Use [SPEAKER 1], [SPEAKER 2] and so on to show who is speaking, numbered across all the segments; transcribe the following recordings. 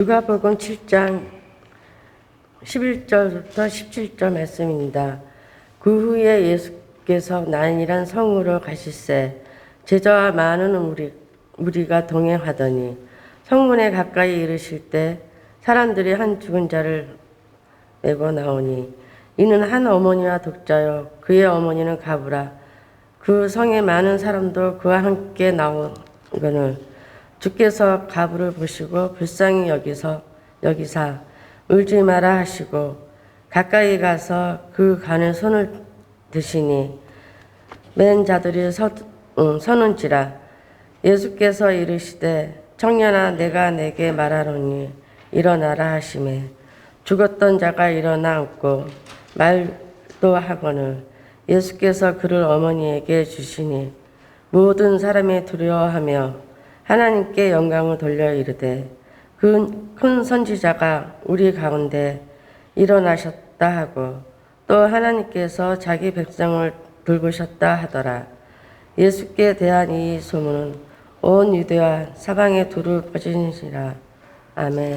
[SPEAKER 1] 누가복음 7장 11절부터 17절 말씀입니다. 그 후에 예수께서 나인이란 성으로 가실새 제자와 많은 무리가 동행하더니 성문에 가까이 이르실 때 사람들이 한 죽은 자를 메고 나오니 이는 한 어머니와 독자요 그의 어머니는 가부라. 그 성에 많은 사람도 그와 함께 나오거늘 주께서 가부를 보시고 불쌍히 여기사 울지 마라 하시고 가까이 가서 그 간에 손을 드시니 맨 자들이 서는지라. 예수께서 이르시되 청년아 내가 내게 말하노니 일어나라 하시매 죽었던 자가 일어나 앉고 말도 하거늘 예수께서 그를 어머니에게 주시니 모든 사람이 두려워하며 하나님께 영광을 돌려 이르되 그 큰 선지자가 우리 가운데 일어나셨다 하고 또 하나님께서 자기 백성을 돌보셨다 하더라. 예수께 대한 이 소문은 온 유대와 사방에 두루 퍼지니라. 아멘.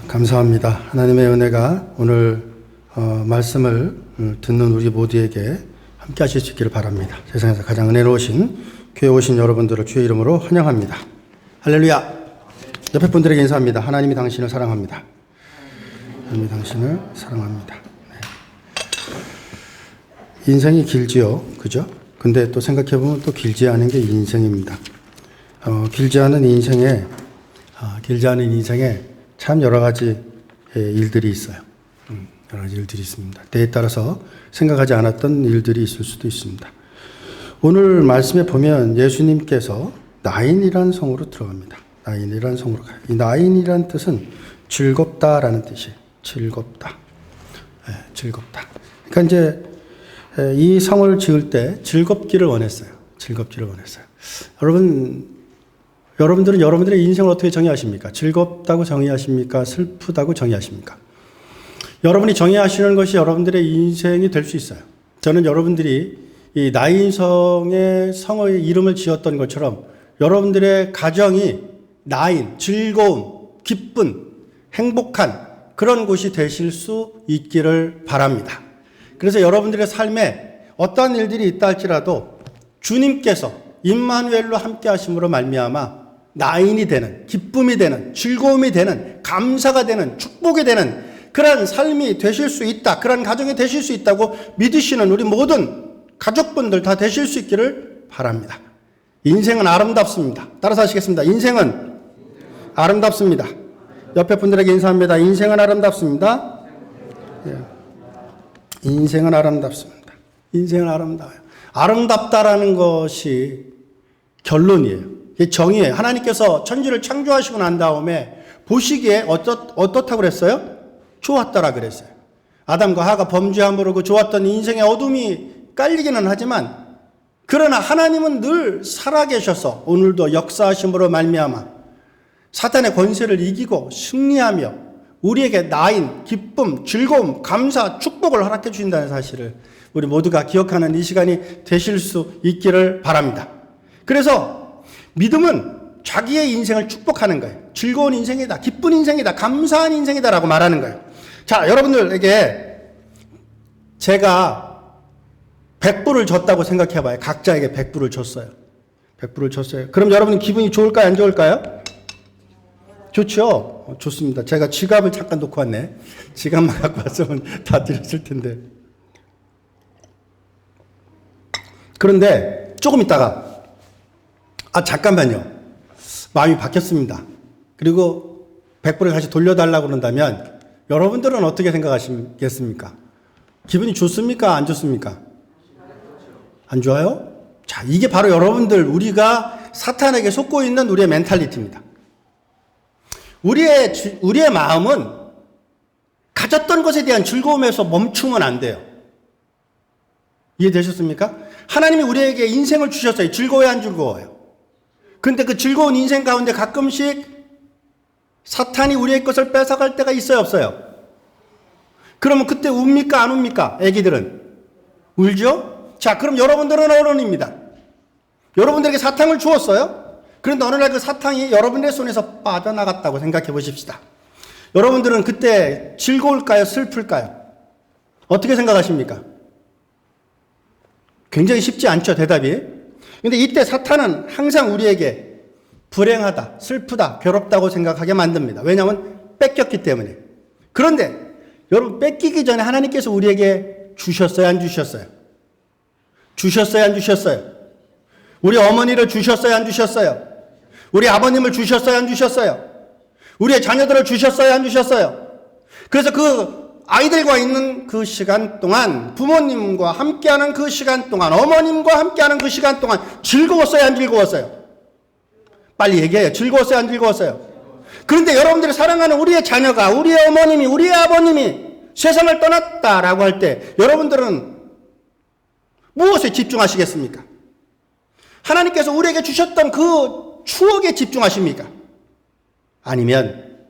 [SPEAKER 2] 감사합니다. 하나님의 은혜가 오늘 말씀을 듣는 우리 모두에게 함께 하실 수 있기를 바랍니다. 세상에서 가장 은혜로우신 교회에 오신 여러분들을 주의 이름으로 환영합니다. 할렐루야. 옆에 분들에게 인사합니다. 하나님이 당신을 사랑합니다. 하나님이 당신을 사랑합니다. 네. 인생이 길지요. 그죠? 근데 또 생각해보면 또 길지 않은 게 인생입니다. 길지 않은 인생에 참 여러 가지 일들이 있어요. 여러 가지 일들이 있습니다. 때에 따라서 생각하지 않았던 일들이 있을 수도 있습니다. 오늘 말씀에 보면 예수님께서 나인이라는 성으로 들어갑니다. 나인이라는 성으로 가요. 이 나인이라는 뜻은 즐겁다라는 뜻이에요. 즐겁다. 네, 즐겁다. 그러니까 이제 이 성을 지을 때 즐겁기를 원했어요. 즐겁기를 원했어요. 여러분들은 여러분들의 인생을 어떻게 정의하십니까? 즐겁다고 정의하십니까? 슬프다고 정의하십니까? 여러분이 정의하시는 것이 여러분들의 인생이 될 수 있어요. 저는 여러분들이 이 나인성의 성의 이름을 지었던 것처럼 여러분들의 가정이 나인, 즐거움, 기쁜, 행복한 그런 곳이 되실 수 있기를 바랍니다. 그래서 여러분들의 삶에 어떠한 일들이 있다 할지라도 주님께서 임마누엘로 함께 하심으로 말미암아 나인이 되는, 기쁨이 되는, 즐거움이 되는, 감사가 되는, 축복이 되는 그런 삶이 되실 수 있다. 그런 가정이 되실 수 있다고 믿으시는 우리 모든 가족분들 다 되실 수 있기를 바랍니다. 인생은 아름답습니다. 따라서 하시겠습니다. 인생은 아름답습니다. 옆에 분들에게 인사합니다. 인생은 아름답습니다. 인생은 아름답습니다. 인생은 아름다워요. 아름답다라는 것이 결론이에요. 이게 정의예요. 하나님께서 천지를 창조하시고 난 다음에 보시기에 어떻다고 그랬어요? 좋았다라 그랬어요. 아담과 하가 범죄함으로 그 좋았던 인생의 어둠이 깔리기는 하지만 그러나 하나님은 늘 살아계셔서 오늘도 역사하심으로 말미암아 사탄의 권세를 이기고 승리하며 우리에게 나인, 기쁨, 즐거움, 감사, 축복을 허락해 주신다는 사실을 우리 모두가 기억하는 이 시간이 되실 수 있기를 바랍니다. 그래서 믿음은 자기의 인생을 축복하는 거예요. 즐거운 인생이다, 기쁜 인생이다, 감사한 인생이다라고 말하는 거예요. 자, 여러분들에게 제가 100불을 줬다고 생각해봐요. 각자에게 100불을 줬어요. 100불을 줬어요. 그럼 여러분 기분이 좋을까요? 안 좋을까요? 좋죠? 좋습니다. 제가 지갑을 잠깐 놓고 왔네. 지갑만 갖고 왔으면 다 드렸을 텐데. 그런데 조금 있다가, 잠깐만요. 마음이 바뀌었습니다. 그리고 100불을 다시 돌려달라고 그런다면 여러분들은 어떻게 생각하시겠습니까? 기분이 좋습니까? 안 좋습니까? 안 좋아요? 자, 이게 바로 여러분들, 우리가 사탄에게 속고 있는 우리의 멘탈리티입니다. 우리의 마음은 가졌던 것에 대한 즐거움에서 멈추면 안 돼요. 이해되셨습니까? 하나님이 우리에게 인생을 주셨어요. 즐거워요, 안 즐거워요? 그런데 그 즐거운 인생 가운데 가끔씩 사탄이 우리의 것을 뺏어갈 때가 있어요, 없어요? 그러면 그때 웁니까, 안 웁니까? 애기들은 울죠? 자, 그럼 여러분들은 어른입니다. 여러분들에게 사탕을 주었어요. 그런데 어느 날 그 사탕이 여러분의 손에서 빠져나갔다고 생각해 보십시다. 여러분들은 그때 즐거울까요, 슬플까요? 어떻게 생각하십니까? 굉장히 쉽지 않죠, 대답이. 근데 이때 사탄은 항상 우리에게 불행하다, 슬프다, 괴롭다고 생각하게 만듭니다. 왜냐하면 뺏겼기 때문에. 그런데 여러분, 뺏기기 전에 하나님께서 우리에게 주셨어요, 안 주셨어요? 주셨어요, 안 주셨어요? 우리 어머니를 주셨어요, 안 주셨어요? 우리 아버님을 주셨어요, 안 주셨어요? 우리의 자녀들을 주셨어요, 안 주셨어요? 그래서 그 아이들과 있는 그 시간 동안, 부모님과 함께하는 그 시간 동안, 어머님과 함께하는 그 시간 동안 즐거웠어요, 안 즐거웠어요? 빨리 얘기해요. 즐거웠어요, 안 즐거웠어요? 그런데 여러분들이 사랑하는 우리의 자녀가, 우리의 어머님이, 우리의 아버님이 세상을 떠났다라고 할 때 여러분들은 무엇에 집중하시겠습니까? 하나님께서 우리에게 주셨던 그 추억에 집중하십니까? 아니면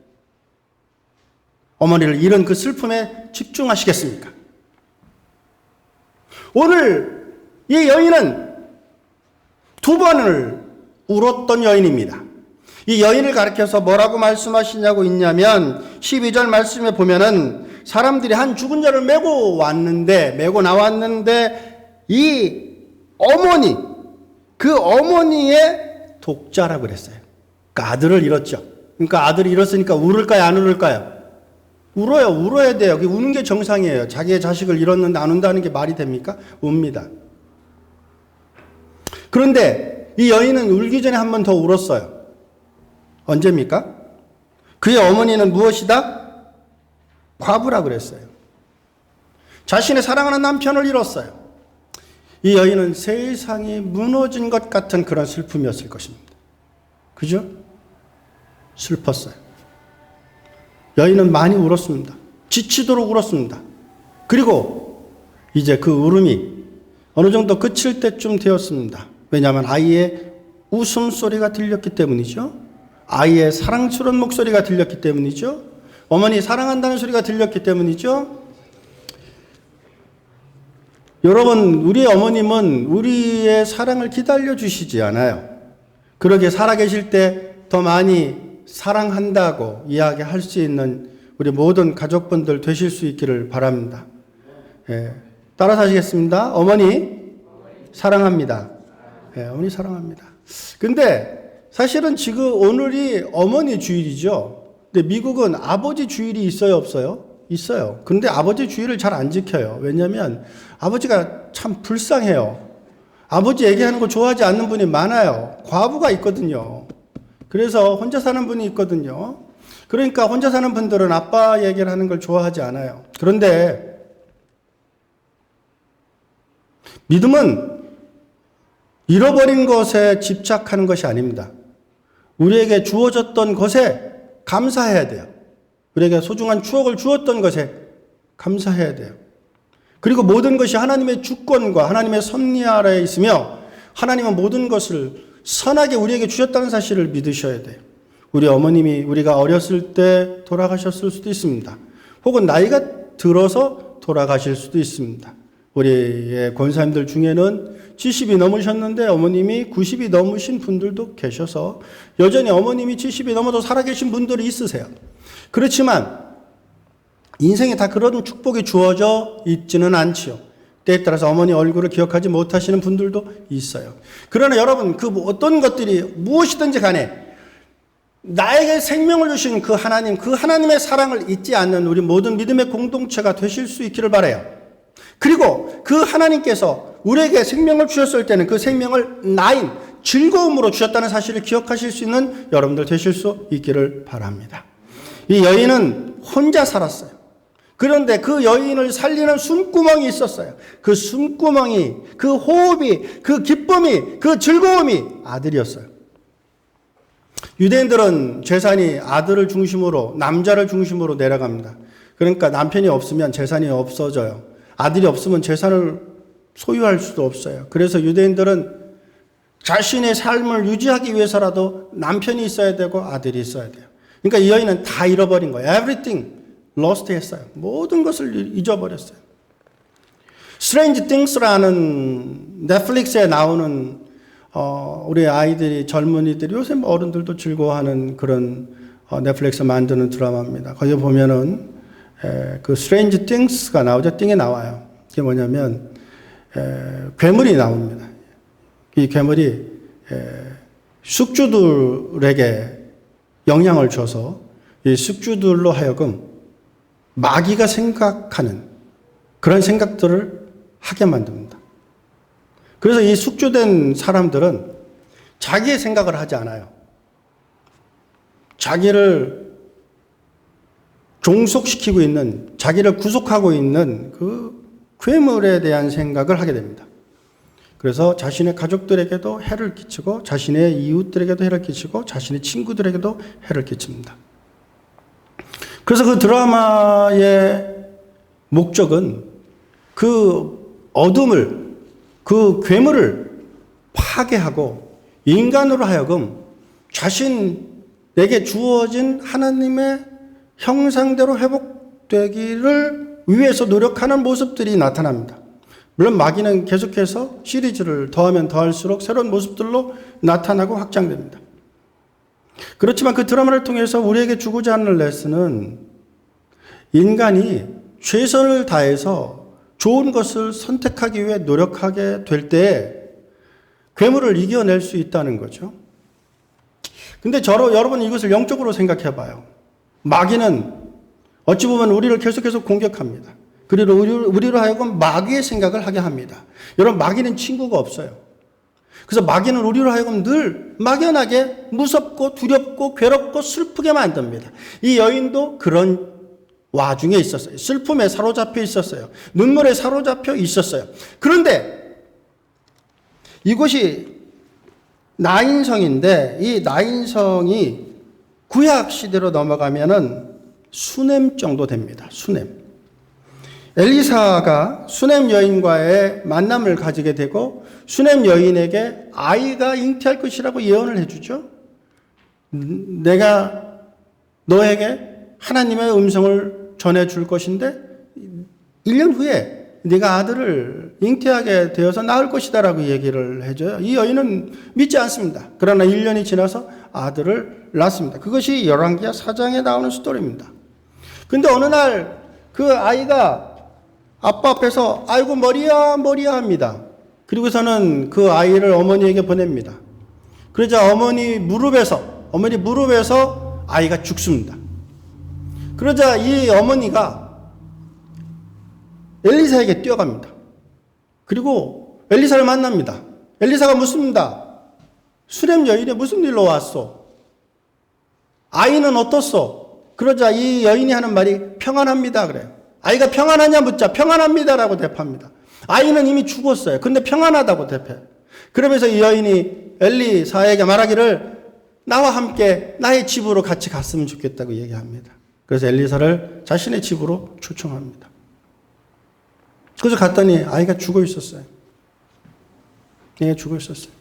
[SPEAKER 2] 어머니를 잃은 그 슬픔에 집중하시겠습니까? 오늘 이 여인은 2번을 울었던 여인입니다. 이 여인을 가리켜서 뭐라고 말씀하시냐고 있냐면 12절 말씀에 보면은 사람들이 한 죽은 자를 메고 나왔는데 이 어머니, 그 어머니의 독자라고 그랬어요. 그러니까 아들을 잃었죠. 그러니까 아들을 잃었으니까 울을까요, 안 울을까요? 울어요. 울어야 돼요. 우는 게 정상이에요. 자기의 자식을 잃었는데 안 운다는 게 말이 됩니까? 웁니다. 그런데 이 여인은 울기 전에 한 번 더 울었어요. 언제입니까? 그의 어머니는 무엇이다? 과부라 그랬어요. 자신의 사랑하는 남편을 잃었어요. 이 여인은 세상이 무너진 것 같은 그런 슬픔이었을 것입니다. 그죠? 슬펐어요. 여인은 많이 울었습니다. 지치도록 울었습니다. 그리고 이제 그 울음이 어느 정도 그칠 때쯤 되었습니다. 왜냐하면 아이의 웃음소리가 들렸기 때문이죠. 아이의 사랑스러운 목소리가 들렸기 때문이죠. 어머니 사랑한다는 소리가 들렸기 때문이죠. 여러분, 우리의 어머님은 우리의 사랑을 기다려주시지 않아요. 그러게 살아계실 때 더 많이 사랑한다고 이야기할 수 있는 우리 모든 가족분들 되실 수 있기를 바랍니다. 예, 따라서 하시겠습니다. 어머니 사랑합니다. 예, 어머니 사랑합니다. 근데 사실은 지금 오늘이 어머니 주일이죠. 근데 미국은 아버지 주일이 있어요, 없어요? 있어요. 근데 아버지 주일을 잘 안 지켜요. 왜냐하면 아버지가 참 불쌍해요. 아버지 얘기하는 거 좋아하지 않는 분이 많아요. 과부가 있거든요. 그래서 혼자 사는 분이 있거든요. 그러니까 혼자 사는 분들은 아빠 얘기를 하는 걸 좋아하지 않아요. 그런데 믿음은 잃어버린 것에 집착하는 것이 아닙니다. 우리에게 주어졌던 것에 감사해야 돼요. 우리에게 소중한 추억을 주었던 것에 감사해야 돼요. 그리고 모든 것이 하나님의 주권과 하나님의 섭리 아래에 있으며 하나님은 모든 것을 선하게 우리에게 주셨다는 사실을 믿으셔야 돼요. 우리 어머님이 우리가 어렸을 때 돌아가셨을 수도 있습니다. 혹은 나이가 들어서 돌아가실 수도 있습니다. 우리의 권사님들 중에는 70이 넘으셨는데 어머님이 90이 넘으신 분들도 계셔서 여전히 어머님이 70이 넘어도 살아계신 분들이 있으세요. 그렇지만 인생에 다 그런 축복이 주어져 있지는 않지요. 때에 따라서 어머니 얼굴을 기억하지 못하시는 분들도 있어요. 그러나 여러분, 그 어떤 것들이 무엇이든지 간에 나에게 생명을 주신 그 하나님, 그 하나님의 사랑을 잊지 않는 우리 모든 믿음의 공동체가 되실 수 있기를 바라요. 그리고 그 하나님께서 우리에게 생명을 주셨을 때는 그 생명을 나인, 즐거움으로 주셨다는 사실을 기억하실 수 있는 여러분들 되실 수 있기를 바랍니다. 이 여인은 혼자 살았어요. 그런데 그 여인을 살리는 숨구멍이 있었어요. 그 숨구멍이, 그 호흡이, 그 기쁨이, 그 즐거움이 아들이었어요. 유대인들은 재산이 아들을 중심으로, 남자를 중심으로 내려갑니다. 그러니까 남편이 없으면 재산이 없어져요. 아들이 없으면 재산을 소유할 수도 없어요. 그래서 유대인들은 자신의 삶을 유지하기 위해서라도 남편이 있어야 되고 아들이 있어야 돼요. 그러니까 이 여인은 다 잃어버린 거예요. Everything lost 했어요. 모든 것을 잊어버렸어요. Strange Things라는 넷플릭스에 나오는 우리 아이들이, 젊은이들이, 요새 어른들도 즐거워하는 그런 넷플릭스 만드는 드라마입니다. 거기 보면은 그 Strange Things가 나오죠. 띵에 나와요. 그게 뭐냐면 괴물이 나옵니다. 이 괴물이 숙주들에게 영향을 줘서 이 숙주들로 하여금 마귀가 생각하는 그런 생각들을 하게 만듭니다. 그래서 이 숙주된 사람들은 자기의 생각을 하지 않아요. 자기를 종속시키고 있는, 자기를 구속하고 있는 그 괴물에 대한 생각을 하게 됩니다. 그래서 자신의 가족들에게도 해를 끼치고, 자신의 이웃들에게도 해를 끼치고, 자신의 친구들에게도 해를 끼칩니다. 그래서 그 드라마의 목적은 그 어둠을, 그 괴물을 파괴하고 인간으로 하여금 자신에게 주어진 하나님의 형상대로 회복되기를 위해서 노력하는 모습들이 나타납니다. 물론 마귀는 계속해서 시리즈를 더하면 더할수록 새로운 모습들로 나타나고 확장됩니다. 그렇지만 그 드라마를 통해서 우리에게 주고자 하는 레슨은 인간이 최선을 다해서 좋은 것을 선택하기 위해 노력하게 될 때 괴물을 이겨낼 수 있다는 거죠. 근데 여러분 이것을 영적으로 생각해 봐요. 마귀는 어찌 보면 우리를 계속해서 공격합니다. 그리고 우리로 하여금 마귀의 생각을 하게 합니다. 여러분, 마귀는 친구가 없어요. 그래서 마귀는 우리로 하여금 늘 막연하게 무섭고 두렵고 괴롭고 슬프게 만듭니다. 이 여인도 그런 와중에 있었어요. 슬픔에 사로잡혀 있었어요. 눈물에 사로잡혀 있었어요. 그런데 이곳이 나인성인데 이 나인성이 구약 시대로 넘어가면은 수넴 정도 됩니다. 수넴. 엘리사가 수넴 여인과의 만남을 가지게 되고 수넴 여인에게 아이가 잉태할 것이라고 예언을 해주죠. 내가 너에게 하나님의 음성을 전해줄 것인데 1년 후에 네가 아들을 잉태하게 되어서 낳을 것이다라고 얘기를 해줘요. 이 여인은 믿지 않습니다. 그러나 1년이 지나서 아들을 낳습니다. 그것이 열왕기하 4장에 나오는 스토리입니다. 근데 어느 날 그 아이가 아빠 앞에서 아이고 머리야 머리야 합니다. 그리고서는 그 아이를 어머니에게 보냅니다. 그러자 어머니 무릎에서 아이가 죽습니다. 그러자 이 어머니가 엘리사에게 뛰어갑니다. 그리고 엘리사를 만납니다. 엘리사가 묻습니다. 수렘 여인이 무슨 일로 왔소? 아이는 어떻소? 그러자 이 여인이 하는 말이 평안합니다 그래요. 아이가 평안하냐 묻자 평안합니다라고 대답합니다. 아이는 이미 죽었어요. 근데 평안하다고 대답해요. 그러면서 이 여인이 엘리사에게 말하기를 나와 함께 나의 집으로 같이 갔으면 좋겠다고 얘기합니다. 그래서 엘리사를 자신의 집으로 초청합니다. 그래서 갔더니 아이가 죽어 있었어요. 죽어 있었어요.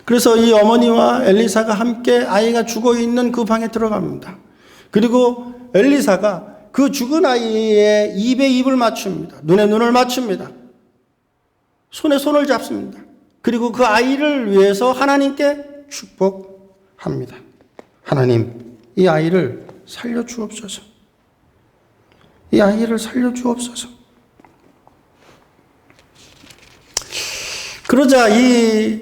[SPEAKER 2] 그래서 이 어머니와 엘리사가 함께 아이가 죽어 있는 그 방에 들어갑니다. 그리고 엘리사가 그 죽은 아이의 입에 입을 맞춥니다. 눈에 눈을 맞춥니다. 손에 손을 잡습니다. 그리고 그 아이를 위해서 하나님께 축복합니다. 하나님, 이 아이를 살려주옵소서. 이 아이를 살려주옵소서. 그러자 이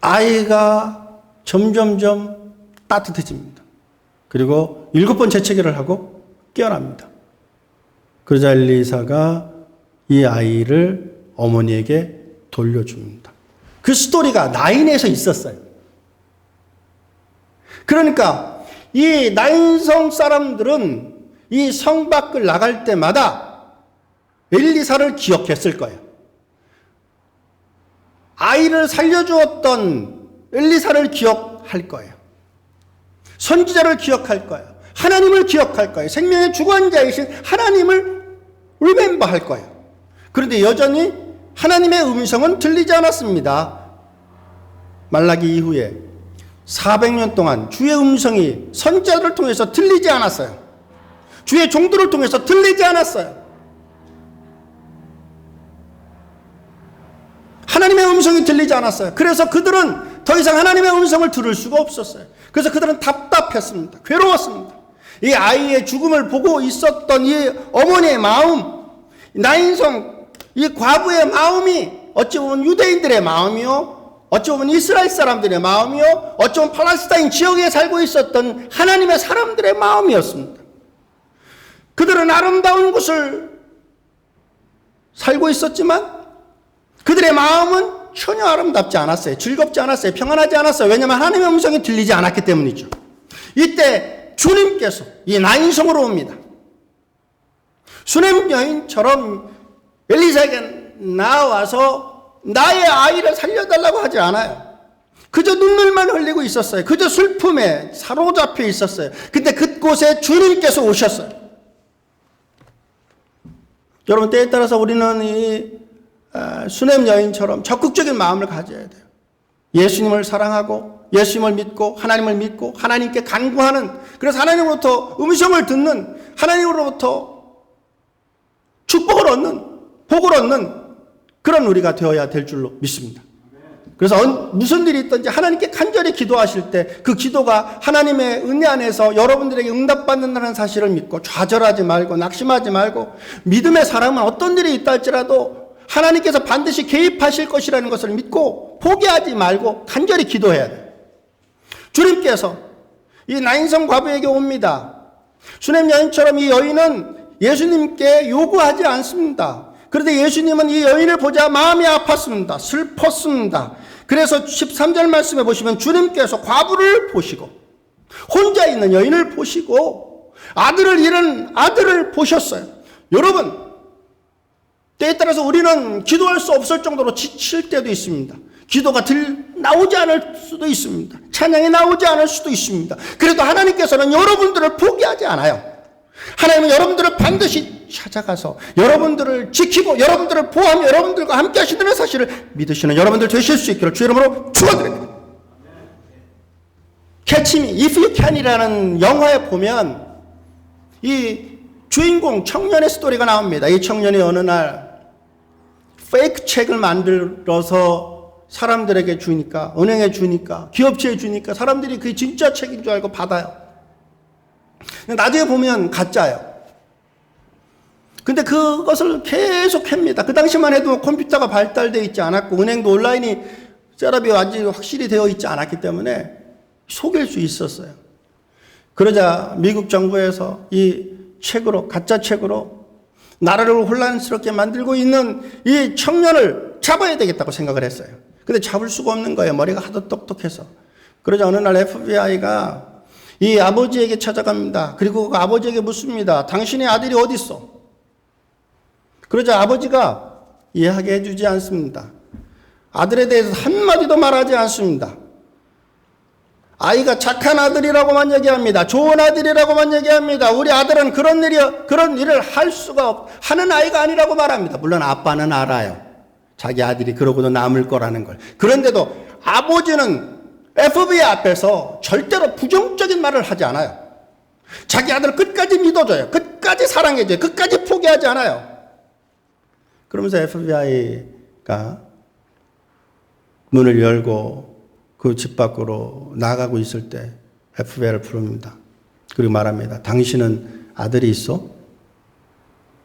[SPEAKER 2] 아이가 점점점 따뜻해집니다. 그리고 7번 재채기를 하고 깨어납니다. 그러자 엘리사가 이 아이를 어머니에게 돌려줍니다. 그 스토리가 나인에서 있었어요. 그러니까 이 나인성 사람들은 이 성 밖을 나갈 때마다 엘리사를 기억했을 거예요. 아이를 살려주었던 엘리사를 기억할 거예요. 선지자를 기억할 거예요. 하나님을 기억할 거예요. 생명의 주관자이신 하나님을 리멤버할 거예요. 그런데 여전히 하나님의 음성은 들리지 않았습니다. 말라기 이후에 400년 동안 주의 음성이 선지자들을 통해서 들리지 않았어요. 주의 종들을 통해서 들리지 않았어요. 하나님의 음성이 들리지 않았어요. 그래서 그들은 더 이상 하나님의 음성을 들을 수가 없었어요. 그래서 그들은 답답했습니다. 괴로웠습니다. 이 아이의 죽음을 보고 있었던 이 어머니의 마음, 나인성 이 과부의 마음이 어찌 보면 유대인들의 마음이요, 어찌 보면 이스라엘 사람들의 마음이요, 어찌 보면 팔레스타인 지역에 살고 있었던 하나님의 사람들의 마음이었습니다. 그들은 아름다운 곳을 살고 있었지만 그들의 마음은 전혀 아름답지 않았어요. 즐겁지 않았어요. 평안하지 않았어요. 왜냐하면 하나님의 음성이 들리지 않았기 때문이죠. 이때 주님께서 이 나인성으로 옵니다. 수넴 여인처럼 엘리사에게 나와서 나의 아이를 살려달라고 하지 않아요. 그저 눈물만 흘리고 있었어요. 그저 슬픔에 사로잡혀 있었어요. 근데 그곳에 주님께서 오셨어요. 여러분, 때에 따라서 우리는 이 수넴 여인처럼 적극적인 마음을 가져야 돼요. 예수님을 사랑하고 예수님을 믿고 하나님을 믿고 하나님께 간구하는, 그래서 하나님으로부터 음성을 듣는, 하나님으로부터 축복을 얻는, 복을 얻는 그런 우리가 되어야 될 줄로 믿습니다. 그래서 무슨 일이 있든지 하나님께 간절히 기도하실 때 그 기도가 하나님의 은혜 안에서 여러분들에게 응답받는다는 사실을 믿고 좌절하지 말고 낙심하지 말고, 믿음의 사람은 어떤 일이 있다 할지라도 하나님께서 반드시 개입하실 것이라는 것을 믿고 포기하지 말고 간절히 기도해야 돼요. 주님께서 이 나인성 과부에게 옵니다. 수넴 여인처럼 이 여인은 예수님께 요구하지 않습니다. 그런데 예수님은 이 여인을 보자 마음이 아팠습니다. 슬펐습니다. 그래서 13절 말씀에 보시면 주님께서 과부를 보시고 혼자 있는 여인을 보시고 아들을 잃은 아들을 보셨어요. 여러분, 때에 따라서 우리는 기도할 수 없을 정도로 지칠 때도 있습니다. 기도가 나오지 않을 수도 있습니다. 찬양이 나오지 않을 수도 있습니다. 그래도 하나님께서는 여러분들을 포기하지 않아요. 하나님은 여러분들을 반드시 찾아가서 여러분들을 지키고 여러분들을 보호하며 여러분들과 함께 하신다는 사실을 믿으시는 여러분들 되실 수 있기를 주 이름으로 축원드립니다. Catch Me If You Can이라는 영화에 보면 이 주인공 청년의 스토리가 나옵니다. 이 청년이 어느 날 페이크 책을 만들어서 사람들에게 주니까, 은행에 주니까, 기업체에 주니까 사람들이 그게 진짜 책인 줄 알고 받아요. 나중에 보면 가짜예요. 근데 그것을 계속 합니다. 그 당시만 해도 컴퓨터가 발달되어 있지 않았고 은행도 온라인이 셋업이 아직 확실히 되어 있지 않았기 때문에 속일 수 있었어요. 그러자 미국 정부에서 이 책으로, 가짜 책으로 나라를 혼란스럽게 만들고 있는 이 청년을 잡아야 되겠다고 생각을 했어요. 근데 잡을 수가 없는 거예요. 머리가 하도 똑똑해서. 그러자 어느 날 FBI가 이 아버지에게 찾아갑니다. 그리고 그 아버지에게 묻습니다. 당신의 아들이 어디 있어? 그러자 아버지가 이해하게 해주지 않습니다. 아들에 대해서 한마디도 말하지 않습니다. 아이가 착한 아들이라고만 얘기합니다. 좋은 아들이라고만 얘기합니다. 우리 아들은 그런 일을 하는 아이가 아니라고 말합니다. 물론 아빠는 알아요. 자기 아들이 그러고도 남을 거라는 걸. 그런데도 아버지는 FBI 앞에서 절대로 부정적인 말을 하지 않아요. 자기 아들을 끝까지 믿어줘요. 끝까지 사랑해줘요. 끝까지 포기하지 않아요. 그러면서 FBI가 문을 열고 그 집 밖으로 나가고 있을 때 FBI를 부릅니다. 그리고 말합니다. 당신은 아들이 있어?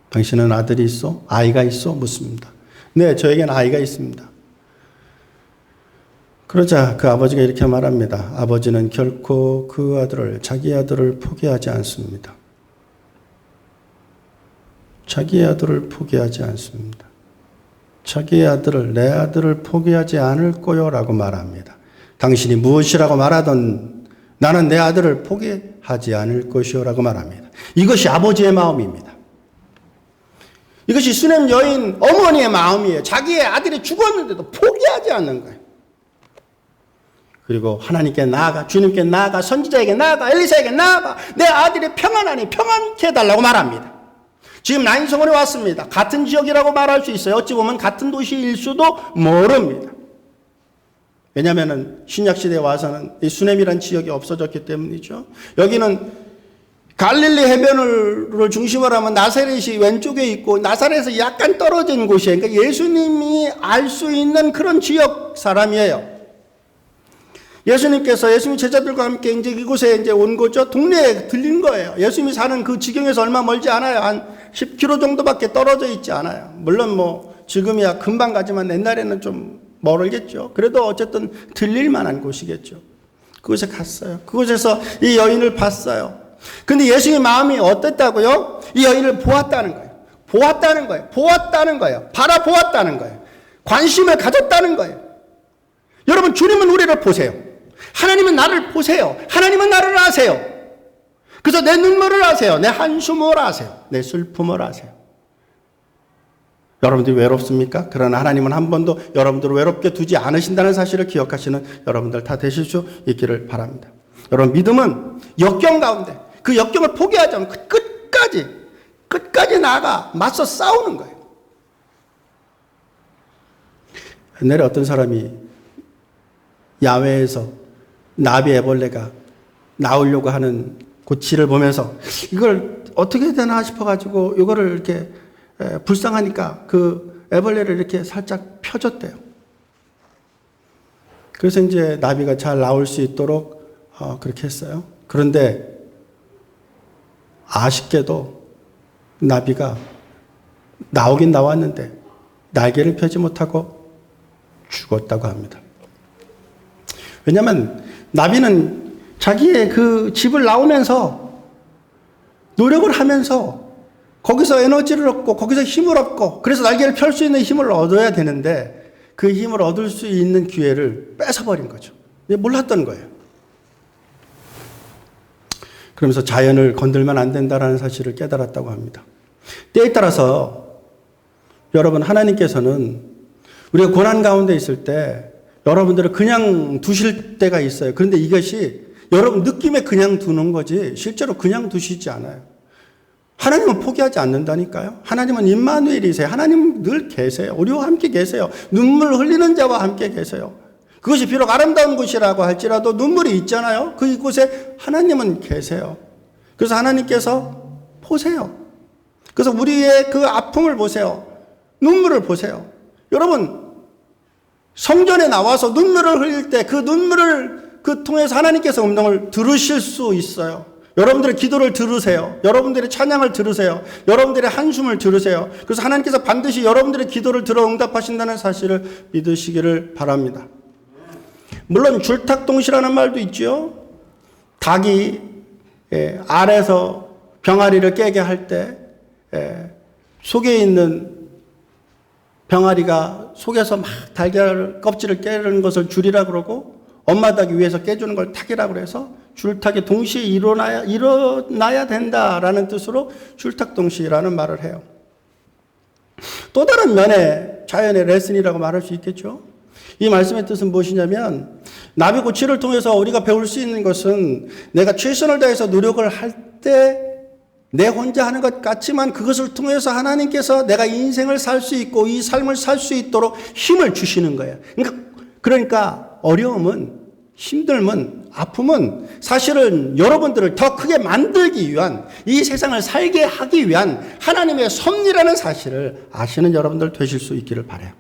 [SPEAKER 2] 당신은 아들이 있어? 아이가 있어? 묻습니다. 네, 저에게는 아이가 있습니다. 그러자 그 아버지가 이렇게 말합니다. 아버지는 결코 그 아들을, 자기 아들을 포기하지 않습니다. 자기 아들을 포기하지 않습니다. 자기 아들을, 내 아들을 포기하지 않을 거요 라고 말합니다. 당신이 무엇이라고 말하던 나는 내 아들을 포기하지 않을 것이요 라고 말합니다. 이것이 아버지의 마음입니다. 이것이 수넴 여인 어머니의 마음이에요. 자기의 아들이 죽었는데도 포기하지 않는 거예요. 그리고 하나님께 나아가, 주님께 나아가, 선지자에게 나아가, 엘리사에게 나아가 내 아들이 평안하니 평안케 해달라고 말합니다. 지금 나인성원에 왔습니다. 같은 지역이라고 말할 수 있어요. 어찌 보면 같은 도시일 수도 모릅니다. 왜냐하면 신약시대에 와서는 이 수넴이라는 지역이 없어졌기 때문이죠. 여기는 갈릴리 해변을 중심으로 하면 나사렛이 왼쪽에 있고 나사렛에서 약간 떨어진 곳이에요. 그러니까 예수님이 알 수 있는 그런 지역 사람이에요. 예수님께서 예수님 제자들과 함께 이제 이곳에 이제 온 거죠. 동네에 들린 거예요. 예수님이 사는 그 지경에서 얼마 멀지 않아요. 한 10km 정도밖에 떨어져 있지 않아요. 물론 뭐 지금이야 금방 가지만 옛날에는 좀 멀겠죠. 그래도 어쨌든 들릴 만한 곳이겠죠. 그곳에 갔어요. 그곳에서 이 여인을 봤어요. 근데 예수님의 마음이 어땠다고요? 이 여인을 보았다는 거예요. 보았다는 거예요. 보았다는 거예요. 바라보았다는 거예요. 관심을 가졌다는 거예요. 여러분, 주님은 우리를 보세요. 하나님은 나를 보세요. 하나님은 나를 아세요. 그래서 내 눈물을 아세요. 내 한숨을 아세요. 내 슬픔을 아세요. 여러분들이 외롭습니까? 그러나 하나님은 한 번도 여러분들을 외롭게 두지 않으신다는 사실을 기억하시는 여러분들 다 되실 수 있기를 바랍니다. 여러분, 믿음은 역경 가운데 그 역경을 포기하지 않고 끝까지 나아가 맞서 싸우는 거예요. 옛날에 어떤 사람이 야외에서 나비 애벌레가 나오려고 하는 고치를 보면서 이걸 어떻게 되나 싶어가지고 이거를 이렇게 불쌍하니까 그 애벌레를 이렇게 살짝 펴줬대요. 그래서 이제 나비가 잘 나올 수 있도록 그렇게 했어요. 그런데 아쉽게도 나비가 나오긴 나왔는데 날개를 펴지 못하고 죽었다고 합니다. 왜냐하면 나비는 자기의 그 집을 나오면서 노력을 하면서 거기서 에너지를 얻고 거기서 힘을 얻고 그래서 날개를 펼 수 있는 힘을 얻어야 되는데 그 힘을 얻을 수 있는 기회를 뺏어버린 거죠. 몰랐던 거예요. 그러면서 자연을 건들면 안 된다라는 사실을 깨달았다고 합니다. 때에 따라서 여러분, 하나님께서는 우리가 고난 가운데 있을 때 여러분들을 그냥 두실 때가 있어요. 그런데 이것이 여러분 느낌에 그냥 두는 거지 실제로 그냥 두시지 않아요. 하나님은 포기하지 않는다니까요. 하나님은 임마누엘이세요. 하나님 늘 계세요. 우리와 함께 계세요. 눈물 흘리는 자와 함께 계세요. 그것이 비록 아름다운 곳이라고 할지라도 눈물이 있잖아요. 그 이곳에 하나님은 계세요. 그래서 하나님께서 보세요. 그래서 우리의 그 아픔을 보세요. 눈물을 보세요. 여러분, 성전에 나와서 눈물을 흘릴 때 그 눈물을 통해서 하나님께서 음성을 들으실 수 있어요. 여러분들의 기도를 들으세요. 여러분들의 찬양을 들으세요. 여러분들의 한숨을 들으세요. 그래서 하나님께서 반드시 여러분들의 기도를 들어 응답하신다는 사실을 믿으시기를 바랍니다. 물론 줄탁동시라는 말도 있죠. 닭이 알에서 병아리를 깨게 할 때 속에 있는 병아리가 속에서 막 달걀 껍질을 깨는 것을 줄이라 그러고 엄마 닭이 위에서 깨주는 걸 탁이라 그래서 줄탁이 동시에 일어나야 된다라는 뜻으로 줄탁동시라는 말을 해요. 또 다른 면에 자연의 레슨이라고 말할 수 있겠죠. 이 말씀의 뜻은 무엇이냐면 나비고치를 통해서 우리가 배울 수 있는 것은 내가 최선을 다해서 노력을 할 때 내 혼자 하는 것 같지만 그것을 통해서 하나님께서 내가 인생을 살 수 있고 이 삶을 살 수 있도록 힘을 주시는 거예요. 그러니까 어려움은, 힘듦은, 아픔은 사실은 여러분들을 더 크게 만들기 위한, 이 세상을 살게 하기 위한 하나님의 섭리라는 사실을 아시는 여러분들 되실 수 있기를 바라요.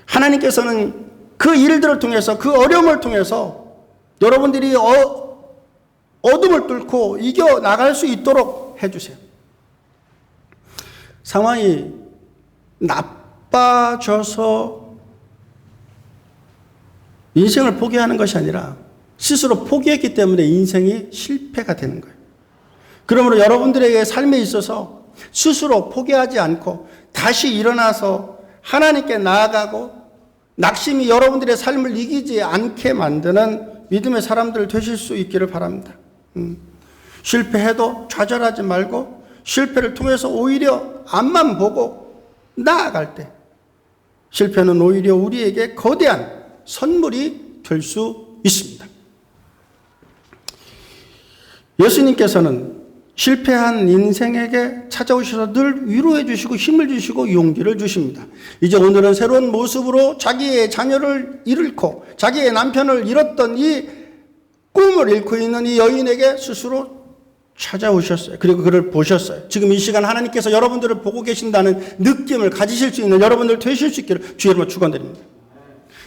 [SPEAKER 2] 하나님께서는 그 일들을 통해서, 그 어려움을 통해서 여러분들이 어둠을 뚫고 이겨나갈 수 있도록 해주세요. 상황이 나빠져서 인생을 포기하는 것이 아니라 스스로 포기했기 때문에 인생이 실패가 되는 거예요. 그러므로 여러분들에게 삶에 있어서 스스로 포기하지 않고 다시 일어나서 하나님께 나아가고 낙심이 여러분들의 삶을 이기지 않게 만드는 믿음의 사람들 되실 수 있기를 바랍니다. 실패해도 좌절하지 말고 실패를 통해서 오히려 앞만 보고 나아갈 때 실패는 오히려 우리에게 거대한 선물이 될 수 있습니다. 예수님께서는 실패한 인생에게 찾아오셔서 늘 위로해 주시고 힘을 주시고 용기를 주십니다. 이제 오늘은 새로운 모습으로 자기의 자녀를 잃고 자기의 남편을 잃었던 이 꿈을 잃고 있는 이 여인에게 스스로 찾아오셨어요. 그리고 그를 보셨어요. 지금 이 시간 하나님께서 여러분들을 보고 계신다는 느낌을 가지실 수 있는 여러분들 되실 수 있기를 주의 이름으로 축원드립니다.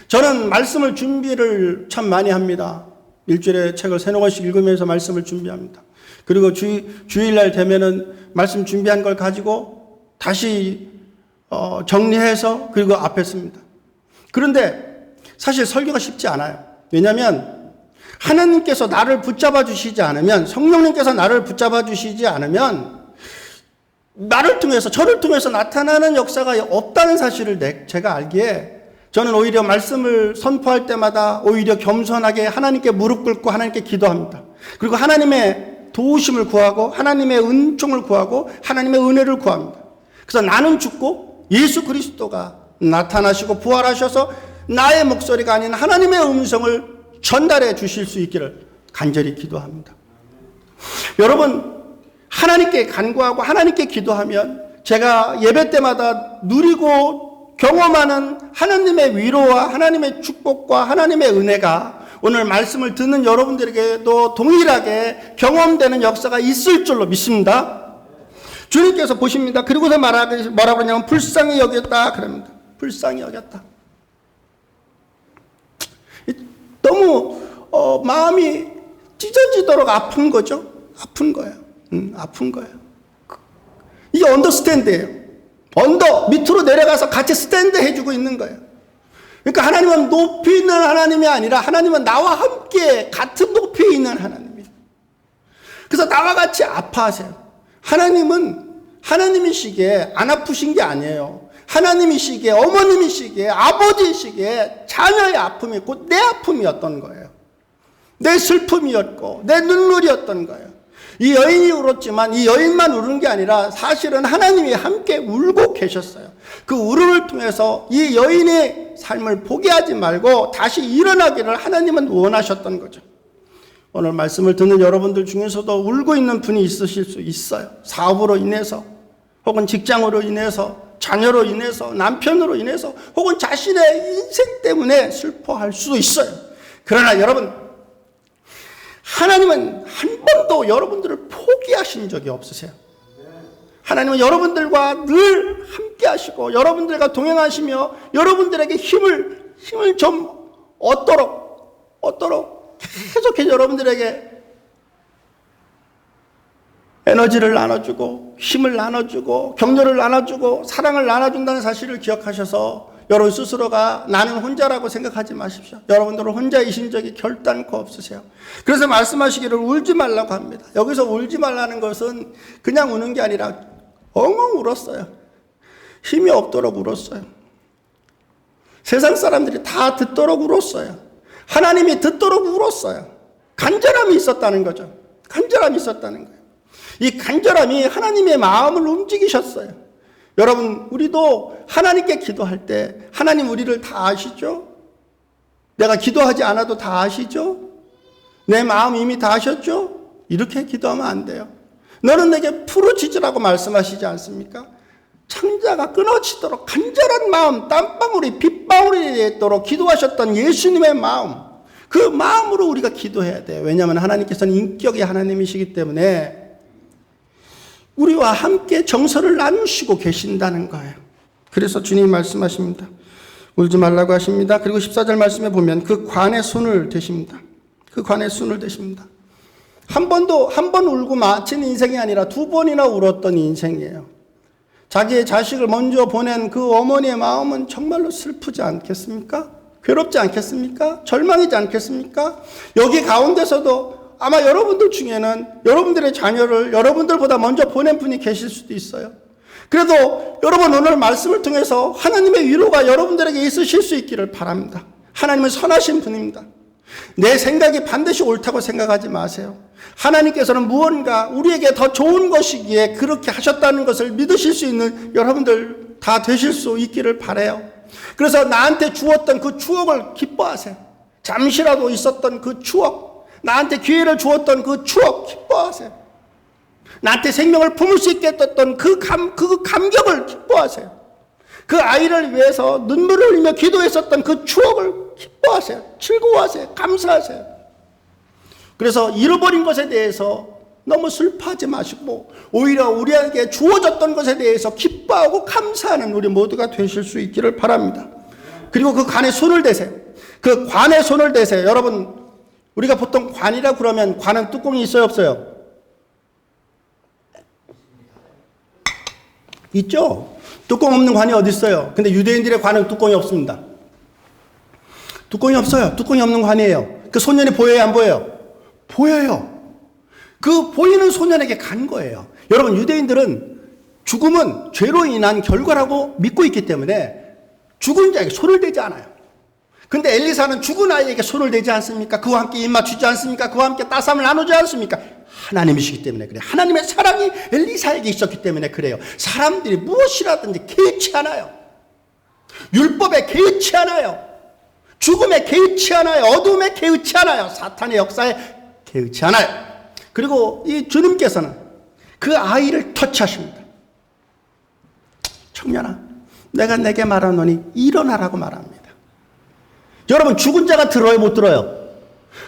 [SPEAKER 2] 저는 말씀을 준비를 참 많이 합니다. 일주일에 책을 3-4권씩 읽으면서 말씀을 준비합니다. 그리고 주일날 되면은 말씀 준비한 걸 가지고 다시 정리해서 그리고 앞에 씁니다. 그런데 사실 설교가 쉽지 않아요. 왜냐하면 하나님께서 나를 붙잡아 주시지 않으면, 성령님께서 나를 붙잡아 주시지 않으면 나를 통해서, 저를 통해서 나타나는 역사가 없다는 사실을 제가 알기에 저는 오히려 말씀을 선포할 때마다 오히려 겸손하게 하나님께 무릎 꿇고 하나님께 기도합니다. 그리고 하나님의 도우심을 구하고 하나님의 은총을 구하고 하나님의 은혜를 구합니다. 그래서 나는 죽고 예수 그리스도가 나타나시고 부활하셔서 나의 목소리가 아닌 하나님의 음성을 전달해 주실 수 있기를 간절히 기도합니다. 여러분, 하나님께 간구하고 하나님께 기도하면 제가 예배 때마다 누리고 경험하는 하나님의 위로와 하나님의 축복과 하나님의 은혜가 오늘 말씀을 듣는 여러분들에게도 동일하게 경험되는 역사가 있을 줄로 믿습니다. 주님께서 보십니다. 그리고서 뭐라고 그러냐면 불쌍히 여겼다 그럽니다. 불쌍히 여겼다. 너무 마음이 찢어지도록 아픈 거죠. 아픈 거예요. 아픈 거예요. 이게 언더스탠드예요. 언더 밑으로 내려가서 같이 스탠드 해주고 있는 거예요. 그러니까 하나님은 높이 있는 하나님이 아니라 하나님은 나와 함께 같은 높이에 있는 하나님이에요. 그래서 나와 같이 아파하세요. 하나님은 하나님이시기에 안 아프신 게 아니에요. 하나님이시기에, 어머님이시기에, 아버지이시기에 자녀의 아픔이 곧 내 아픔이었던 거예요. 내 슬픔이었고 내 눈물이었던 거예요. 이 여인이 울었지만 이 여인만 우는 게 아니라 사실은 하나님이 함께 울고 계셨어요. 그 울음을 통해서 이 여인의 삶을 포기하지 말고 다시 일어나기를 하나님은 원하셨던 거죠. 오늘 말씀을 듣는 여러분들 중에서도 울고 있는 분이 있으실 수 있어요. 사업으로 인해서 혹은 직장으로 인해서 자녀로 인해서 남편으로 인해서 혹은 자신의 인생 때문에 슬퍼할 수도 있어요. 그러나 여러분, 하나님은 한 번도 여러분들을 포기하신 적이 없으세요. 하나님은 여러분들과 늘 함께 하시고 여러분들과 동행하시며 여러분들에게 힘을 좀 얻도록 계속해서 여러분들에게 에너지를 나눠주고 힘을 나눠주고 격려를 나눠주고 사랑을 나눠준다는 사실을 기억하셔서 여러분 스스로가 나는 혼자라고 생각하지 마십시오. 여러분들은 혼자이신 적이 결단코 없으세요. 그래서 말씀하시기를 울지 말라고 합니다. 여기서 울지 말라는 것은 그냥 우는 게 아니라 엉엉 울었어요. 힘이 없도록 울었어요. 세상 사람들이 다 듣도록 울었어요. 하나님이 듣도록 울었어요. 간절함이 있었다는 거죠. 간절함이 있었다는 거예요. 이 간절함이 하나님의 마음을 움직이셨어요. 여러분, 우리도 하나님께 기도할 때 하나님 우리를 다 아시죠? 내가 기도하지 않아도 다 아시죠? 내 마음 이미 다 아셨죠? 이렇게 기도하면 안 돼요. 너는 내게 부르짖으라고 말씀하시지 않습니까? 창자가 끊어지도록 간절한 마음, 땀방울이 빗방울이 되도록 기도하셨던 예수님의 마음, 그 마음으로 우리가 기도해야 돼요. 왜냐하면 하나님께서는 인격의 하나님이시기 때문에 우리와 함께 정서를 나누시고 계신다는 거예요. 그래서 주님이 말씀하십니다. 울지 말라고 하십니다. 그리고 14절 말씀에 보면 그 관의 손을 대십니다. 그 관의 손을 대십니다. 한 번 울고 마친 인생이 아니라 2번이나 울었던 인생이에요. 자기의 자식을 먼저 보낸 그 어머니의 마음은 정말로 슬프지 않겠습니까? 괴롭지 않겠습니까? 절망이지 않겠습니까? 여기 가운데서도 아마 여러분들 중에는 여러분들의 자녀를 여러분들보다 먼저 보낸 분이 계실 수도 있어요. 그래도 여러분 오늘 말씀을 통해서 하나님의 위로가 여러분들에게 있으실 수 있기를 바랍니다. 하나님은 선하신 분입니다. 내 생각이 반드시 옳다고 생각하지 마세요. 하나님께서는 무언가 우리에게 더 좋은 것이기에 그렇게 하셨다는 것을 믿으실 수 있는 여러분들 다 되실 수 있기를 바라요. 그래서 나한테 주었던 그 추억을 기뻐하세요. 잠시라도 있었던 그 추억, 나한테 기회를 주었던 그 추억 기뻐하세요. 나한테 생명을 품을 수 있게 했던 그 감격을 기뻐하세요. 그 아이를 위해서 눈물을 흘리며 기도했었던 그 추억을 기뻐하세요. 즐거워하세요. 감사하세요. 그래서 잃어버린 것에 대해서 너무 슬퍼하지 마시고 오히려 우리에게 주어졌던 것에 대해서 기뻐하고 감사하는 우리 모두가 되실 수 있기를 바랍니다. 그리고 그 관에 손을 대세요. 그 관에 손을 대세요. 여러분, 우리가 보통 관이라 그러면 관은 뚜껑이 있어요, 없어요? 있죠? 뚜껑 없는 관이 어디 있어요? 근데 유대인들의 관은 뚜껑이 없습니다. 뚜껑이 없어요. 뚜껑이 없는 관이에요. 그 소년이 보여요, 안 보여요? 보여요. 그 보이는 소년에게 간 거예요. 여러분, 유대인들은 죽음은 죄로 인한 결과라고 믿고 있기 때문에 죽은 자에게 손을 대지 않아요. 근데 엘리사는 죽은 아이에게 손을 대지 않습니까? 그와 함께 입 맞추지 않습니까? 그와 함께 따삼을 나누지 않습니까? 하나님이시기 때문에 그래요. 하나님의 사랑이 엘리사에게 있었기 때문에 그래요. 사람들이 무엇이라든지 개의치 않아요. 율법에 개의치 않아요. 죽음에 개의치 않아요. 어둠에 개의치 않아요. 사탄의 역사에 개의치 않아요. 그리고 이 주님께서는 그 아이를 터치하십니다. 청년아, 내가 내게 말하노니 일어나라고 말합니다. 여러분, 죽은 자가 들어요, 못 들어요?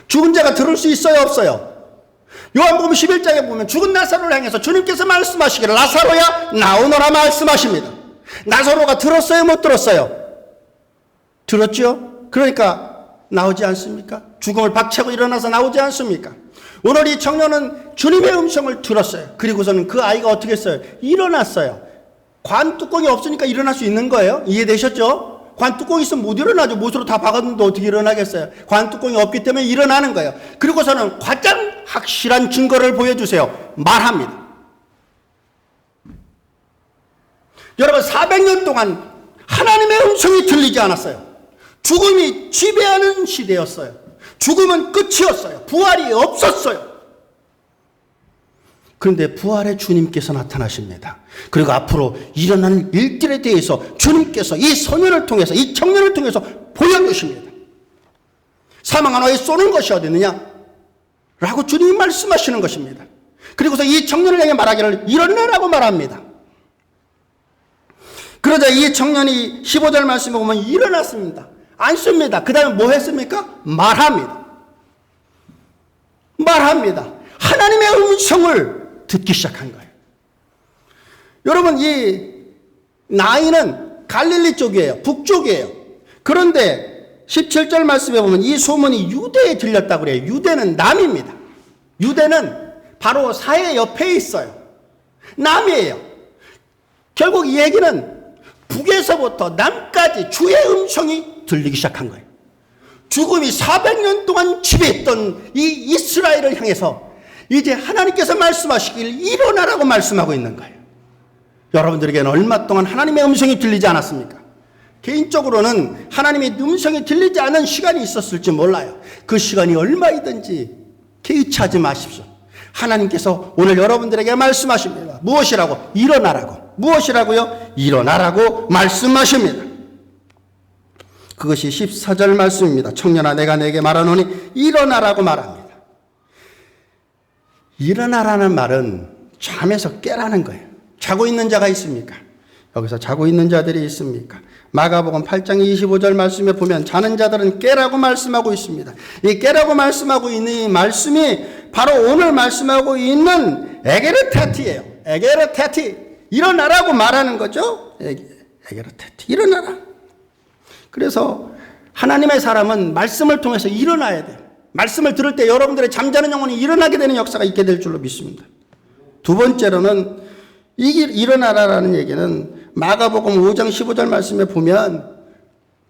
[SPEAKER 2] 죽은 자가 들을 수 있어요, 없어요? 요한복음 11장에 보면 죽은 나사로를 향해서 주님께서 말씀하시기를 나사로야 나오너라 말씀하십니다. 나사로가 들었어요, 못 들었어요? 들었죠? 그러니까 나오지 않습니까? 죽음을 박차고 일어나서 나오지 않습니까? 오늘 이 청년은 주님의 음성을 들었어요. 그리고서는 그 아이가 어떻게 했어요? 일어났어요. 관 뚜껑이 없으니까 일어날 수 있는 거예요. 이해되셨죠? 관 뚜껑이 있으면 못 일어나죠. 못으로 다 박았는데 어떻게 일어나겠어요? 관 뚜껑이 없기 때문에 일어나는 거예요. 그리고서는 가장 확실한 증거를 보여주세요. 말합니다. 여러분, 400년 동안 하나님의 음성이 들리지 않았어요. 죽음이 지배하는 시대였어요. 죽음은 끝이었어요. 부활이 없었어요. 그런데 부활의 주님께서 나타나십니다. 그리고 앞으로 일어나는 일들에 대해서 주님께서 이 소년을 통해서, 이 청년을 통해서 보여주십니다. 사망한 아이 쏘는 것이 어디 있느냐? 라고 주님이 말씀하시는 것입니다. 그리고서 이 청년을 향해 말하기를 일어나라고 말합니다. 그러자 이 청년이 15절 말씀에 보면 일어났습니다. 앉습니다. 그 다음에 뭐 했습니까? 말합니다. 말합니다. 하나님의 음성을 듣기 시작한 거예요. 여러분, 이 나인은 갈릴리 쪽이에요. 북쪽이에요. 그런데 17절 말씀에 보면 이 소문이 유대에 들렸다고 그래요. 유대는 남입니다. 유대는 바로 사해 옆에 있어요. 남이에요. 결국 이 얘기는 북에서부터 남까지 주의 음성이 들리기 시작한 거예요. 죽음이 400년 동안 지배했던 이 이스라엘을 향해서 이제 하나님께서 말씀하시길 일어나라고 말씀하고 있는 거예요. 여러분들에게는 얼마 동안 하나님의 음성이 들리지 않았습니까? 개인적으로는 하나님의 음성이 들리지 않은 시간이 있었을지 몰라요. 그 시간이 얼마이든지 개의치하지 마십시오. 하나님께서 오늘 여러분들에게 말씀하십니다. 무엇이라고? 일어나라고. 무엇이라고요? 일어나라고 말씀하십니다. 그것이 14절 말씀입니다. 청년아, 내가 내게 말하노니 일어나라고 말합니다. 일어나라는 말은 잠에서 깨라는 거예요. 자고 있는 자가 있습니까? 여기서 자고 있는 자들이 있습니까? 마가복음 8장 25절 말씀에 보면 자는 자들은 깨라고 말씀하고 있습니다. 이 깨라고 말씀하고 있는 이 말씀이 바로 오늘 말씀하고 있는 에게르테티예요. 에게르테티. 일어나라고 말하는 거죠. 에게르테티. 일어나라. 그래서 하나님의 사람은 말씀을 통해서 일어나야 돼요. 말씀을 들을 때 여러분들의 잠자는 영혼이 일어나게 되는 역사가 있게 될 줄로 믿습니다. 두 번째로는 이 일어나라라는 얘기는 마가복음 5장 15절 말씀에 보면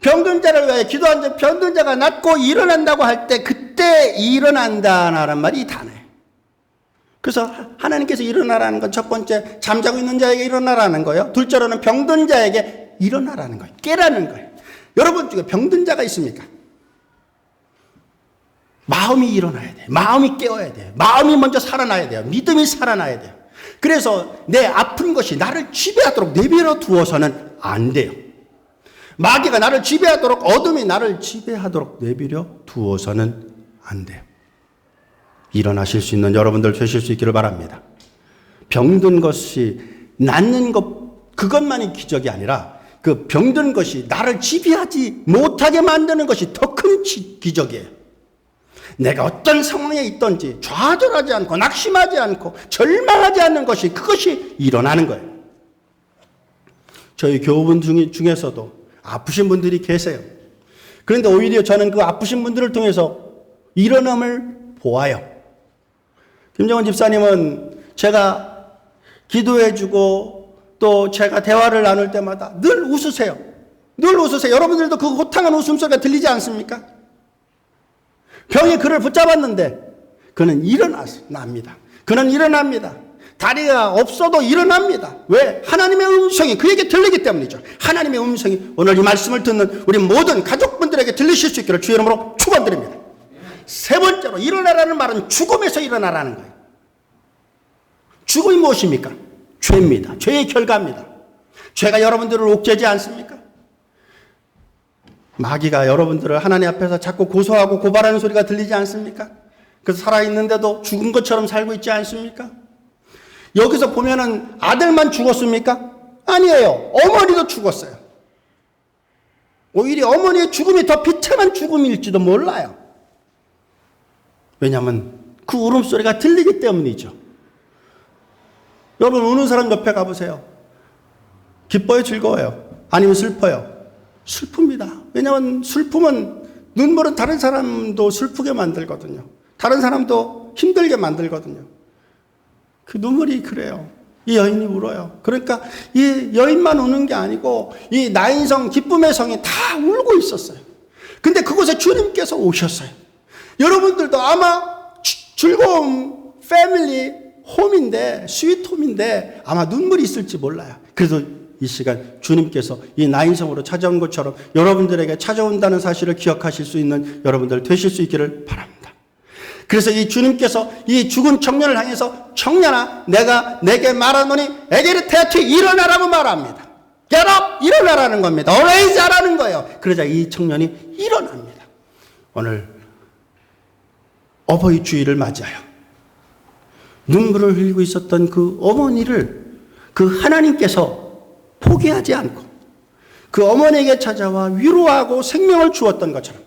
[SPEAKER 2] 병든 자를 위하여 기도한 자, 병든 자가 낫고 일어난다고 할 때 그때 일어난다라는 말이 이 단어예요. 그래서 하나님께서 일어나라는 건 첫 번째 잠자고 있는 자에게 일어나라는 거예요. 둘째로는 병든 자에게 일어나라는 거예요. 깨라는 거예요. 여러분 중에 병든 자가 있습니까? 마음이 일어나야 돼요. 마음이 깨어야 돼요. 마음이 먼저 살아나야 돼요. 믿음이 살아나야 돼요. 그래서 내 아픈 것이 나를 지배하도록 내버려 두어서는 안 돼요. 마귀가 나를 지배하도록, 어둠이 나를 지배하도록 내버려 두어서는 안 돼요. 일어나실 수 있는 여러분들 되실 수 있기를 바랍니다. 병든 것이 낫는 것, 그것만이 기적이 아니라 그 병든 것이 나를 지배하지 못하게 만드는 것이 더 큰 기적이에요. 내가 어떤 상황에 있든지 좌절하지 않고 낙심하지 않고 절망하지 않는 것이, 그것이 일어나는 거예요. 저희 교우분 중에서도 아프신 분들이 계세요. 그런데 오히려 저는 그 아프신 분들을 통해서 일어남을 보아요. 김정은 집사님은 제가 기도해주고 또 제가 대화를 나눌 때마다 늘 웃으세요. 늘 웃으세요. 여러분들도 그 호탕한 웃음소리가 들리지 않습니까? 병이 그를 붙잡았는데 그는 일어납니다. 그는 일어납니다. 다리가 없어도 일어납니다. 왜? 하나님의 음성이 그에게 들리기 때문이죠. 하나님의 음성이 오늘 이 말씀을 듣는 우리 모든 가족분들에게 들리실 수 있기를 주의 이름으로 축원드립니다. 세 번째로 일어나라는 말은 죽음에서 일어나라는 거예요. 죽음이 무엇입니까? 죄입니다. 죄의 결과입니다. 죄가 여러분들을 옥죄지 않습니까? 마귀가 여러분들을 하나님 앞에서 자꾸 고소하고 고발하는 소리가 들리지 않습니까? 그래서 살아있는데도 죽은 것처럼 살고 있지 않습니까? 여기서 보면은 아들만 죽었습니까? 아니에요. 어머니도 죽었어요. 오히려 어머니의 죽음이 더 비참한 죽음일지도 몰라요. 왜냐하면 그 울음소리가 들리기 때문이죠. 여러분 우는 사람 옆에 가보세요. 기뻐요? 즐거워요? 아니면 슬퍼요? 슬픕니다. 왜냐하면 슬픔은, 눈물은 다른 사람도 슬프게 만들거든요. 다른 사람도 힘들게 만들거든요. 그 눈물이 그래요. 이 여인이 울어요. 그러니까 이 여인만 우는 게 아니고 이 나인성, 기쁨의 성이 다 울고 있었어요. 근데 그곳에 주님께서 오셨어요. 여러분들도 아마 즐거운 패밀리 홈인데, 스위트홈인데 아마 눈물이 있을지 몰라요. 그래서 이 시간 주님께서 이 나인성으로 찾아온 것처럼 여러분들에게 찾아온다는 사실을 기억하실 수 있는 여러분들 되실 수 있기를 바랍니다. 그래서 이 주님께서 이 죽은 청년을 향해서, 청년아 내가 내게 말하노니 에게르테아트 일어나라고 말합니다. Get up! 일어나라는 겁니다. Arise 하라는 거예요. 그러자 이 청년이 일어납니다. 오늘 어버이 주일을 맞이하여 눈물을 흘리고 있었던 그 어머니를 그 하나님께서 포기하지 않고 그 어머니에게 찾아와 위로하고 생명을 주었던 것처럼,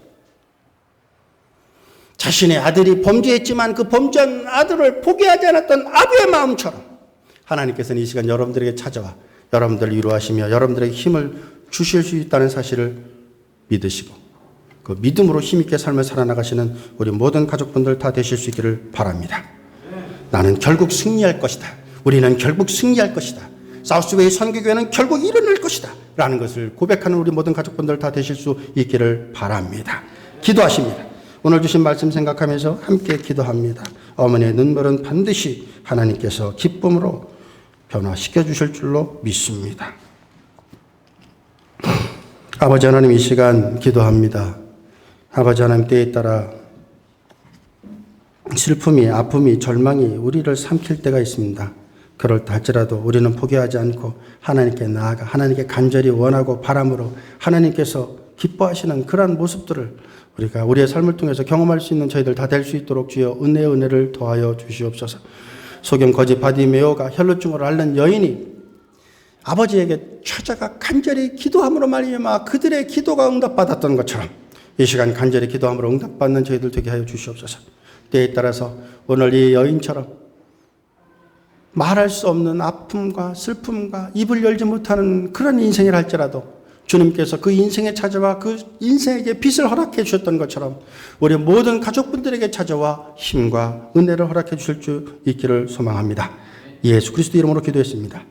[SPEAKER 2] 자신의 아들이 범죄했지만 그 범죄한 아들을 포기하지 않았던 아버의 마음처럼 하나님께서는 이 시간 여러분들에게 찾아와 여러분들을 위로하시며 여러분들에게 힘을 주실 수 있다는 사실을 믿으시고 그 믿음으로 힘있게 삶을 살아나가시는 우리 모든 가족분들 다 되실 수 있기를 바랍니다. 나는 결국 승리할 것이다. 우리는 결국 승리할 것이다. 사우스웨이 선교교회는 결국 일어날 것이다. 라는 것을 고백하는 우리 모든 가족분들 다 되실 수 있기를 바랍니다. 기도하십니다. 오늘 주신 말씀 생각하면서 함께 기도합니다. 어머니의 눈물은 반드시 하나님께서 기쁨으로 변화시켜 주실 줄로 믿습니다. 아버지 하나님, 이 시간 기도합니다. 아버지 하나님, 때에 따라 슬픔이, 아픔이, 절망이 우리를 삼킬 때가 있습니다. 그럴 때 할지라도 우리는 포기하지 않고 하나님께 나아가 하나님께 간절히 원하고 바람으로 하나님께서 기뻐하시는 그러한 모습들을 우리가 우리의 삶을 통해서 경험할 수 있는 저희들 다 될 수 있도록 주여 은혜를 더하여 주시옵소서. 소경 거지 바디메오가 혈루증을 앓는 여인이 아버지에게 찾아가 간절히 기도함으로 말미암아 그들의 기도가 응답받았던 것처럼 이 시간 간절히 기도함으로 응답받는 저희들 되게 하여 주시옵소서. 때에 따라서 오늘 이 여인처럼 말할 수 없는 아픔과 슬픔과 입을 열지 못하는 그런 인생을 할지라도 주님께서 그 인생에 찾아와 그 인생에게 빛을 허락해 주셨던 것처럼 우리 모든 가족분들에게 찾아와 힘과 은혜를 허락해 주실 수 있기를 소망합니다. 예수 그리스도 이름으로 기도했습니다.